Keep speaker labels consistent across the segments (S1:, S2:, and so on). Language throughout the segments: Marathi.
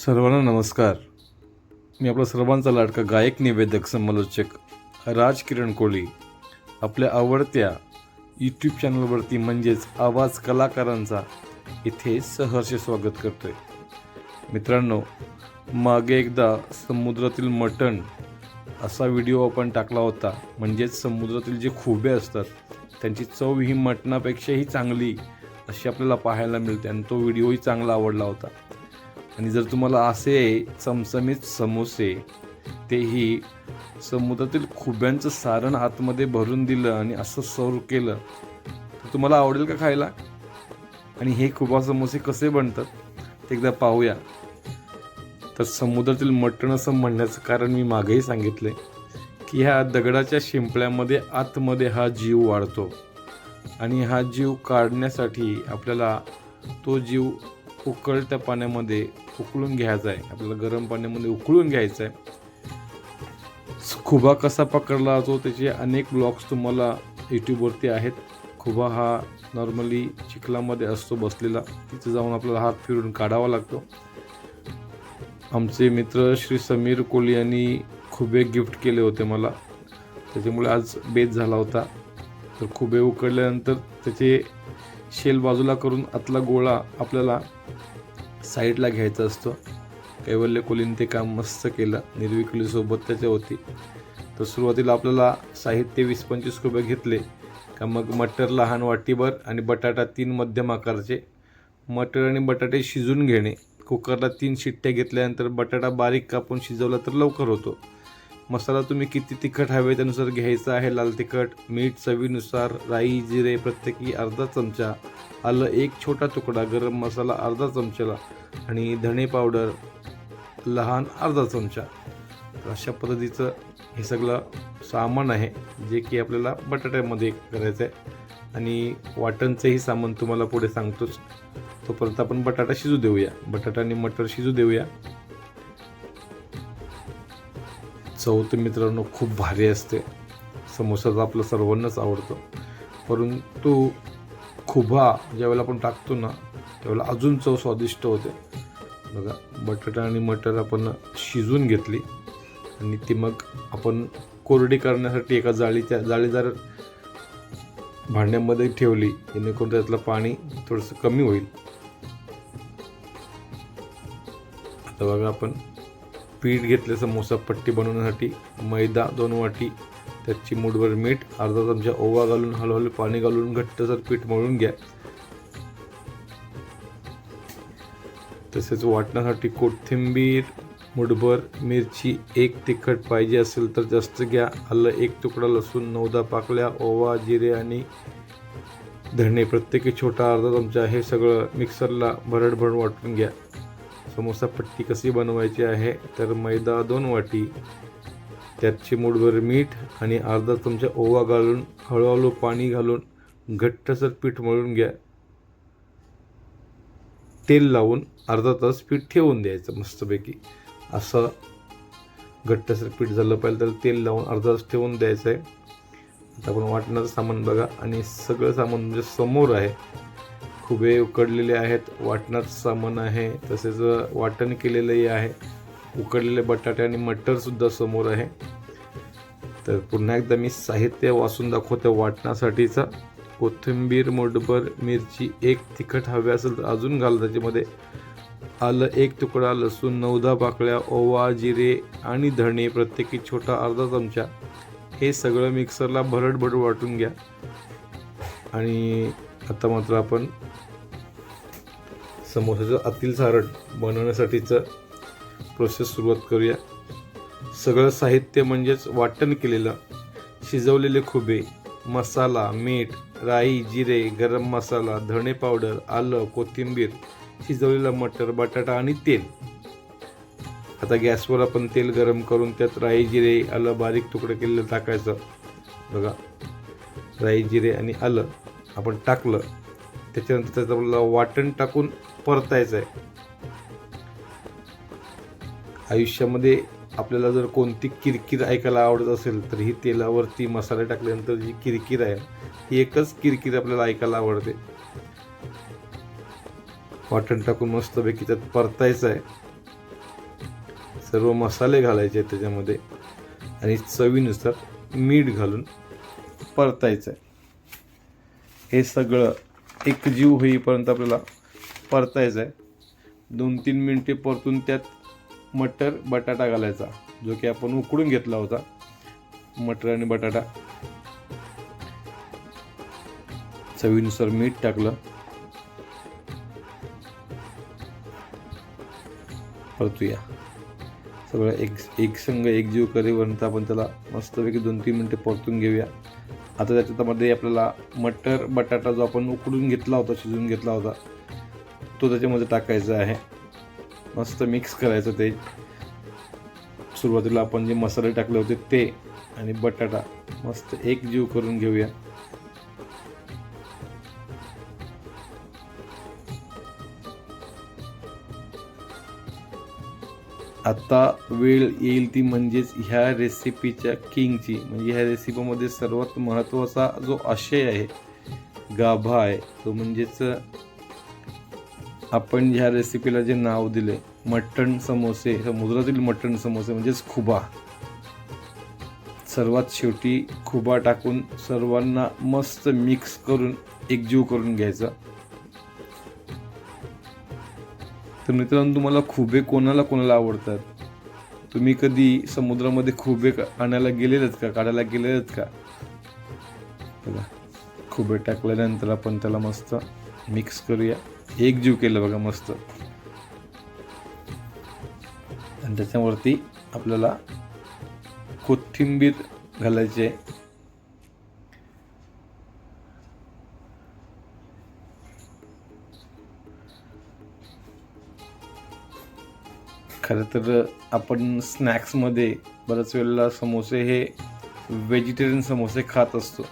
S1: सर्वांना नमस्कार. मी आपला सर्वांचा लाडका गायक निवेदक समालोचक राज किरण कोळी आपल्या आवडत्या यूट्यूब चॅनलवरती म्हणजेच आवाज कलाकारांचा इथे सहर्ष स्वागत करतोय. मित्रांनो, मागे एकदा समुद्रातील मटण असा व्हिडिओ आपण टाकला होता. म्हणजेच समुद्रातील जे खुबे असतात त्यांची चव ही मटणापेक्षाही चांगली अशी आपल्याला पाहायला मिळते आणि तो व्हिडिओही चांगला आवडला होता. आणि जर तुम्हाला असे चमचमीत समोसे तेही समुद्रातील खुब्यांचं सारण आतमध्ये भरून दिलं आणि असं सर्व केलं तर तुम्हाला आवडेल का खायला? आणि हे खुबा समोसे कसे बनतात ते एकदा पाहूया. तर समुद्रातील मटण असं म्हणण्याचं कारण मी मागेही सांगितले की ह्या दगडाच्या शिंपल्यामध्ये आतमध्ये हा जीव वाढतो आणि हा जीव काढण्यासाठी आपल्याला तो जीव उकळत्या पाण्यामध्ये उकळून घ्यायचा आहे. आपल्याला गरम पाण्यामध्ये उकळून घ्यायचा आहे. खुबा कसा पकडला जातो त्याचे अनेक ब्लॉग्स तुम्हाला यूट्यूबवरती आहेत. खुबा हा नॉर्मली चिखलामध्ये असतो बसलेला, तिथे जाऊन आपल्याला हात फिरून काढावा लागतो. आमचे मित्र श्री समीर कोळी यांनी खुबे गिफ्ट केले होते मला, त्याच्यामुळे आज बेत झाला होता. तर खुबे उकडल्यानंतर त्याचे शेल बाजूला करून आतला गोळा आपल्याला साईडला घ्यायचा असतो. कैवल्य कोळीने ते काम मस्त केलं. निर्वी कोळीसोबत त्याच्या होती. तर सुरुवातीला आपल्याला साहित्य 20-25 खुबे घेतले का मग मटर लहान वाटीभर आणि बटाटा 3 मध्यम आकाराचे. मटर आणि बटाटे शिजून घेणे. कुकरला 3 शिट्ट्या घेतल्यानंतर बटाटा बारीक कापून शिजवला तर लवकर होतो. मसाला तुम्ही किती तिखट हवे त्यानुसार घ्यायचा आहे. लाल तिखट, मीठ चवीनुसार, राई जिरे प्रत्येकी अर्धा चमचा, आलं 1 छोटा तुकडा, गरम मसाला अर्धा चमचा आणि धणे पावडर लहान अर्धा चमचा. अशा पद्धतीचं हे सगळं सामान आहे जे की आपल्याला बटाट्यामध्ये करायचं आहे. आणि वाटणचंही सामान तुम्हाला पुढे सांगतोच. तोपर्यंत आपण बटाटा शिजू देऊया. बटाटा आणि मटर शिजू देऊया. चव तर मित्रांनो खूप भारी असते. समोसा आपला सर्वांनाच आवडतो, परंतु खुबा ज्यावेळेला आपण टाकतो ना त्यावेळेला अजून चव स्वादिष्ट होते. बघा, बटाटा आणि मटर आपण शिजून घेतली आणि ती मग आपण कोरडी करण्यासाठी एका जाळीदार भांड्यामध्ये ठेवली, जेणेकरून त्यातलं पाणी थोडंसं कमी होईल. आता बघा, आपण पीठ घेतले समोसा पट्टी बनवण्यासाठी. मैदा 2 वाटी, त्यात चिमूटभर मीठ, अर्धा चमचा ओवा घालून हळूहळू पाणी घालून घट्टसर पीठ मळून घ्या. तसेच वाटण्यासाठी कोथिंबीर मुठभर, मिरची 1 तिखट पाहिजे असेल तर जास्त घ्या, आलं 1 तुकडा, लसूण 9-10 पाकळ्या, ओवा, जिरे आणि धणे प्रत्येकी छोटा अर्धा चमचा. हे सगळं मिक्सरला भरडभर वाटून घ्या. समोसा पट्टी कशी बनवायची आहे तर मैदा 2 वाटी, त्यात चिमूटभर मीठ आणि अर्धा चमचा ओवा घालून हळूहळू पाणी घालून घट्टसर पीठ मळून घ्या. तेल लावून अर्धा तास पीठ ठेवून द्यायचं मस्तपैकी. असं घट्टसर पीठ झालं पाहिजे तर तेल लावून अर्धा तास ठेवून द्यायचं आहे. आता आपण वाटणाचं सामान बघा आणि सगळं सामान म्हणजे समोर आहे. खुबे उकडलेले आहेत, वाटणाचं सामान आहे, तसेच वाटण केलेलंही आहे, उकडलेले बटाटे आणि मटरसुद्धा समोर आहे. तर पुन्हा एकदा मी साहित्य वाचून दाखवतो. वाटणासाठीचा कोथिंबीर मुठभर, मिरची 1 तिखट हवे असेल तर अजून घाल त्याच्यामध्ये, आलं 1 तुकडा, लसूण 9-10 पाकळ्या, ओवा, जिरे आणि धणे प्रत्येकी छोटा अर्धा चमचा. हे सगळं मिक्सरला भरडभर वाटून घ्या. आणि आता मात्र आपण समोसाचं आतील सारण बनवण्यासाठीचं प्रोसेस सुरुवात करूया. सगळं साहित्य म्हणजेच वाटण केलेलं, शिजवलेले खुबे, मसाला, मीठ, राई, जिरे, गरम मसाला, धणे पावडर, आलं, कोथिंबीर, शिजवलेला मटर, बटाटा आणि तेल. आता गॅसवर आपण तेल गरम करून त्यात राई, जिरे, आलं बारीक तुकडं केलेलं टाकायचं. बघा, राई, जिरे आणि आलं आपण टाकलं. त्याच्यानंतर त्याचं आपल्याला वाटण टाकून परतायचं आहे. आयुष्यामध्ये आपल्याला जर कोणती किरकिर ऐकायला आवडत असेल तर ही तेलावरती मसाले टाकल्यानंतर जी किरकिर आहे ही एकच किरकिर आपल्याला ऐकायला आवडते. वाटण टाकून मस्तपैकी त्यात परतायचं आहे. सर्व मसाले घालायचे आहेत त्याच्यामध्ये आणि चवीनुसार मीठ घालून परतायचं आहे. हे सगळं एकजीव होईपर्यंत आपल्याला परतायचं आहे. 2-3 मिनिटे परतून त्यात मटर बटाटा घालायचा, जो की आपण उकडून घेतला होता. मटर आणि बटाटा, चवीनुसार मीठ टाकलं, परतूया. सगळं एक संघ एकजीव करेपर्यंत आपण त्याला मस्तपैकी 2-3 मिनिटे परतून घेऊया. आता त्याच्यामध्ये आपल्याला मटर बटाटा जो आपण उकडून घेतला होता, शिजवून घेतला होता, तो त्याच्यामध्ये टाकायचा आहे. मस्त मिक्स करायचं ते. सुरुवातीला आपण जे मसाले टाकले होते ते आणि बटाटा मस्त एकजीव करून घेऊया. आता वेळ येईल ती म्हणजेच ह्या रेसिपीच्या किंगची, म्हणजे ह्या रेसिपीमध्ये सर्वात महत्त्वाचा जो आशय आहे, गाभा आहे, तो म्हणजेच आपण ह्या रेसिपीला जे नाव दिले मटण समोसे, समुद्रातील मटण समोसे म्हणजेच खुबा. सर्वात शेवटी खुबा टाकून सर्वांना मस्त मिक्स करून एकजीव करून घ्यायचा. तर मित्रांनो, तुम्हाला खुबे कोणाला आवडतात? तुम्ही कधी समुद्रामध्ये खुबे आणायला गेलेलेत का, काढायला गेलेलेत का? बघा, खुबे टाकल्यानंतर आपण त्याला मस्त मिक्स करूया. एकजीव केलं बघा मस्त. आणि त्याच्यावरती आपल्याला कोथिंबीर घालायची आहे. खरं तर आपण स्नॅक्समध्ये बऱ्याच वेळेला समोसे हे व्हेजिटेरियन समोसे खात असतो,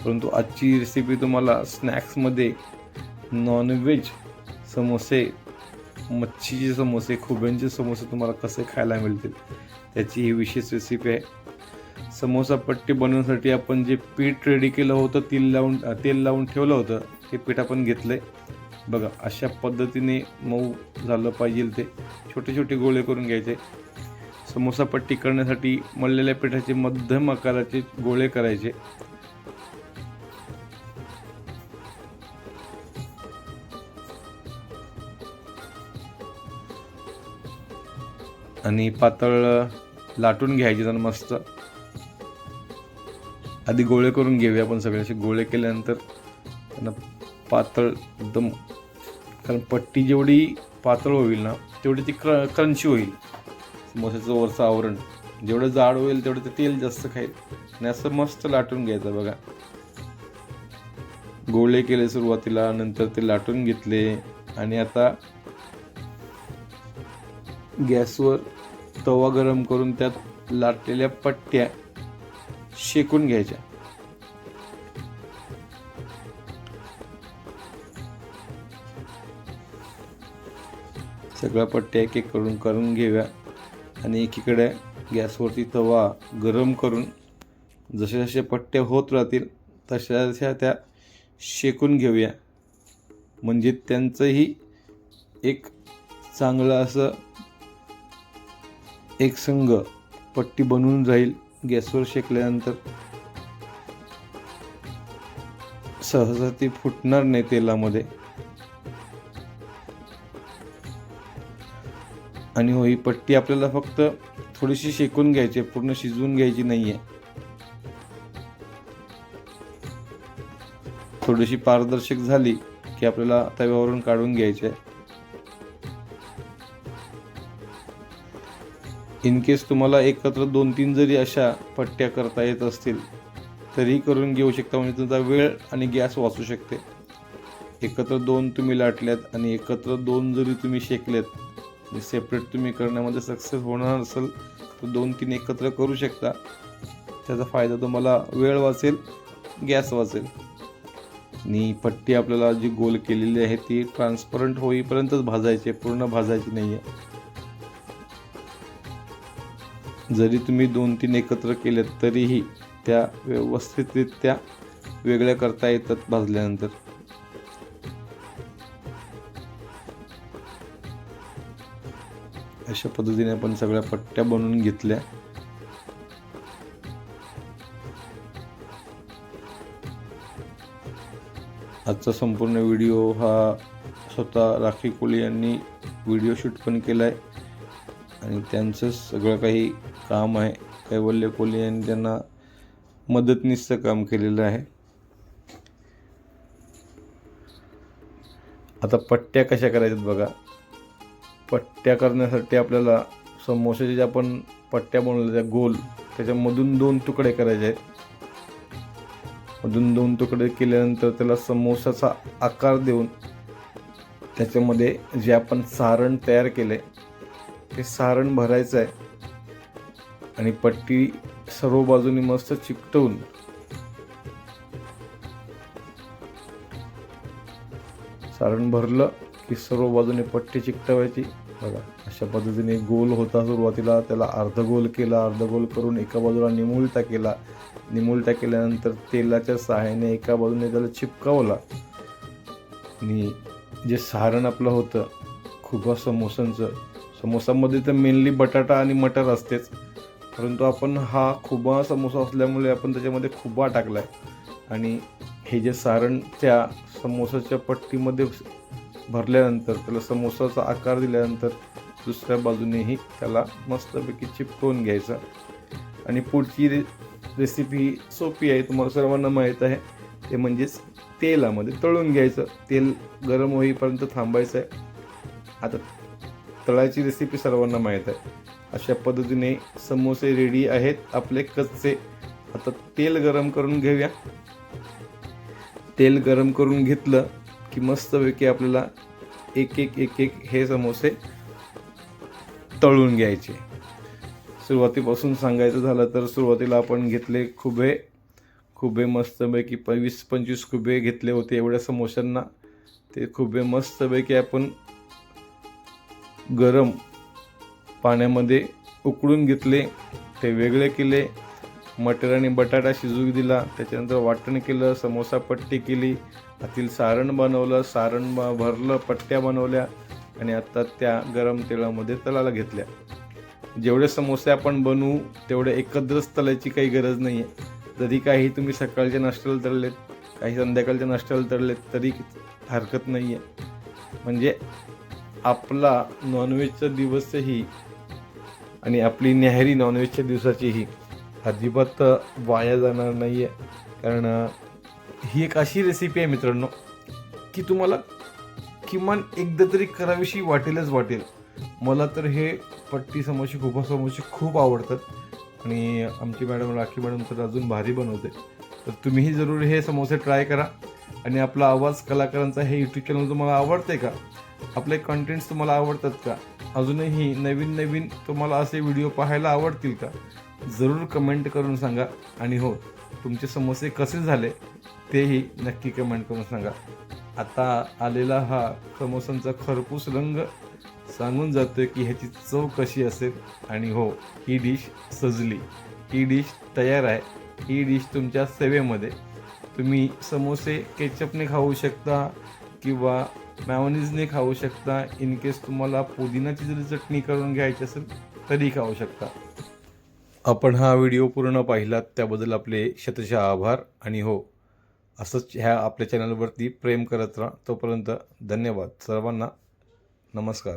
S1: परंतु आजची रेसिपी तुम्हाला स्नॅक्समध्ये नॉनव्हेज समोसे, मच्छीचे समोसे, खुब्यांचे समोसे तुम्हाला कसे खायला मिळतील त्याची ही विशेष रेसिपी आहे. समोसा पट्टी बनवण्यासाठी आपण जे पीठ रेडी केलं होतं, तेल लावून ठेवलं होतं, ते पीठ आपण घेतलं आहे. बघा, अशा पद्धतीने मऊ झालं पाहिजे. ते छोटे छोटे गोळे करून घ्यायचे. समोसा पट्टी करण्यासाठी मळलेल्या पिठाचे मध्यम आकाराचे गोळे करायचे. आणि पातळ लाटून घ्यायचे. तर मस्त आधी गोळे करून घेऊया आपण. सगळे असे गोळे केल्यानंतर त्यांना पातळ एकदम, कारण पट्टी जेवढी पातळ होईल ना तेवढी ती क्रंची होईल. समोसाचं वरचं आवरण जेवढं जाड होईल तेवढं ते तेल जास्त खाईल. आणि असं मस्त लाटून घ्यायचं. बघा, गोळे केले सुरुवातीला, नंतर ते लाटून घेतले आणि आता गॅसवर तवा गरम करून त्यात लाटलेल्या पट्ट्या शेकून घ्यायच्या. सगळ्या पट्ट्या एक एक करून घेऊया. आणि एकीकडे गॅसवरती तवा गरम करून जसे जसे पट्ट्या होत राहतील तशा त्या शेकून घेऊया. म्हणजे त्यांचंही एक चांगलं असं एक संघ पट्टी बनवून जाईल. गॅसवर शेकल्यानंतर सहसा ती फुटणार नाही तेलामध्ये. आणि हो, ही पट्टी आपल्याला फक्त थोडीशी शेकून घ्यायची, पूर्ण शिजवून घ्यायची नाहीये. थोडीशी पारदर्शक झाली की आपल्याला तव्यावरून काढून घ्यायचे. इन केस तुम्हाला एकत्र 2-3 जरी अशा पट्ट्या करता येत असतील तरी करून घेऊ शकता. म्हणजे तुमचा वेळ आणि गॅस वाचू शकते. एकत्र 2 तुम्ही लाटल्यात आणि एकत्र 2 जरी तुम्ही शेकलेत, सेपरेट तुम्ही करण्यामध्ये सक्सेस होणार असेल तर 2-3 एकत्र करू शकता. त्याचा फायदा तुम्हाला वेळ वाचेल, गॅस वाचेल. आणि पट्टी आपल्याला जी गोल केलेली आहे ती ट्रान्सपरंट होईपर्यंतच भाजायची, पूर्ण भाजायची नाही आहे. जरी तुम्ही 2-3 एकत्र केलेत तरीही त्या व्यवस्थितरित्या वेगळ्या करता येतात भाजल्यानंतर. अशा पद्धतीने आपण सगळ्या पट्ट्या बनवून घेतल्या। आजचा संपूर्ण व्हिडिओ हा स्वतः राखी कोळी यांनी व्हिडिओ शूट पण केला आहे आणि त्यांचं सगळं काही काम आहे। कैवल्य कोळी यांनी त्यांना मदतनीसचं काम केलेलं आहे। आता पट्ट्या कशा करायच्यात बघा। पट्ट्या करण्यासाठी आपल्याला समोसाचे जे आपण पट्ट्या बनवल्या त्या गोल, त्याच्यामधून 2 तुकडे करायचे आहेत। मधून 2 तुकडे केल्यानंतर त्याला समोसाचा आकार देऊन त्याच्यामध्ये जे आपण सारण तयार केले ते सारण भरायचं आहे आणि पट्टी सर्व बाजूनी मस्त चिकटवून सारण भरलं की सर्व बाजूने पट्टी चिकटवायची। बघा अशा पद्धतीने गोल होता। सुरुवातीला त्याला अर्ध गोल केला, अर्ध गोल करून एका बाजूला निमुळता केला, निमुळता केल्यानंतर तेलाच्या सहाय्याने एका बाजूने त्याला चिपकावला आणि जे सारण आपलं होतं खुबा समोसांचं, समोसामध्ये तर मेनली बटाटा आणि मटर असतेच, परंतु आपण हा खुबा समोसा असल्यामुळे आपण त्याच्यामध्ये खुबा टाकलाय आणि हे जे सारण त्या समोसाच्या पट्टीमध्ये भरल्यानंतर त्याला समोसाचा आकार दिल्यानंतर दुसऱ्या बाजूनेही त्याला मस्तपैकी चिपकवून घ्यायचा। आणि पुढची रेसिपी सोपी आहे, तुम्हाला सर्वांना माहीत आहे, ते म्हणजेच तेलामध्ये तळून घ्यायचं। तेल गरम होईपर्यंत थांबायचं आहे। आता तळायची रेसिपी सर्वांना माहीत आहे। अशा पद्धतीने समोसे रेडी आहेत आपले कच्चे। आता तेल गरम करून घेऊया। तेल गरम करून घेतलं की मस्तपैकी आपल्याला एक एक हे समोसे तळून घ्यायचे। सुरुवातीपासून सांगायचं झालं तर सुरुवातीला आपण घेतले खुबे मस्तपैकी 20-25 खुबे घेतले होते एवढ्या समोस्यांना। ते खुबे मस्तपैकी आपण गरम पाण्यामध्ये उकळून घेतले, ते वेगळे केले, मटर आणि बटाटा शिजू दिला, त्याच्यानंतर वाटण केलं, समोसा पट्टी केली, आतील सारण बनवलं, सारण भरलं, पट्ट्या बनवल्या आणि आता त्या गरम तेलामध्ये तळायला घेतल्या। जेवढे समोसे आपण बनवू तेवढे एकत्रच तळायची काही गरज नाही आहे। जरी काही तुम्ही सकाळच्या नाश्त्याला तळलेत, काही संध्याकाळच्या नाश्त्याला तळलेत तरी हरकत नाही आहे। म्हणजे आपला नॉनव्हेजचा दिवसही आणि आपली न्याहारी नॉनव्हेजच्या दिवसाचीही अजिबात वाया जाणार नाही आहे। कारण ही एक अशी रेसिपी आहे मित्रांनो की तुम्हाला किमान एकदा तरी करावीशी वाटेल। मला तर हे पट्टी समोसे, खुबा समोसे खूप आवडतात आणि आमची मॅडम राखी मॅडम तर अजून भारी बनवते। तर तुम्हीही जरूर हे समोसे ट्राय करा। आणि आपला आवाज कलाकारांचा हे यूट्यूब चॅनल तुम्हाला आवडते का? आपले कंटेंट्स तुम्हाला आवडतात का? अजूनही नवीन तुम्हाला असे व्हिडिओ पाहायला आवडतील का? जरूर कमेंट करून सांगा। आणि हो, तुमचे समोसे कसे झाले तेही नक्की कमेंट करून सांगा। आता आलेला हा समोसांचा खरपूस रंग सांगून जातोय की ह्याची चव कशी असेल। आणि हो, ही डिश सजली, ही डिश तयार आहे, ही डिश तुमच्या सेवेमध्ये। तुम्ही समोसे केचपने खाऊ शकता किंवा मॅयोनीजने खाऊ शकता। इन केस तुम्हाला पुदिनाची जरी चटणी करून घ्यायची असेल तरी खाऊ शकता। आपण हा व्हिडिओ पूर्ण पाहिलात त्याबद्दल आपले शतशः आभार। आणि हो, असंच ह्या आपल्या चॅनलवरती प्रेम करत राहा। तोपर्यंत धन्यवाद सर्वांना, नमस्कार।